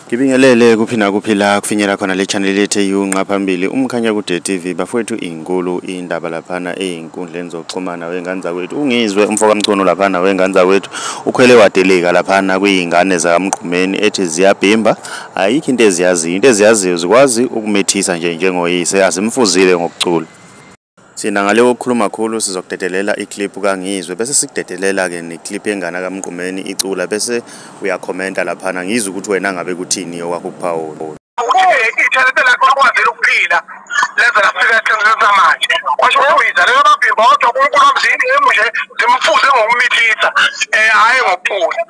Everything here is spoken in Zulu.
Ngibingelele kuphi nakuphi la kufinyela khona le channel yethu eyunqa phambili umkhanya kude TV bafowethu inkulu indaba laphana ezinkundleni zokuxhumana wengane zakwethu ungizwe umfoka mcono laphana wengane zakwethu ukhwele wadeleka laphana kuyingane zakamgqumeni ethi ziyabhimba ayikho into eziyaziyo zikwazi ukumethisa nje njengoyise azimfuzile ngokucula. Sina ngale kokukhuluma kakhulu sizokudedelela iclip kangizwe bese sikudedelela ke neclip yengane kaMgqumeni icula bese uyakhomenta laphana ngizwe ukuthi wena ngabe kuthini okwakho kuphawula. Ithalente lakho likwazile ukuphila lenza lafika esikhathini samanje kwasho ukuyidla lelo mabhimba kodwa uNkulunkulu wamzini nje simfuze ngokumithisa hayi ngokucula.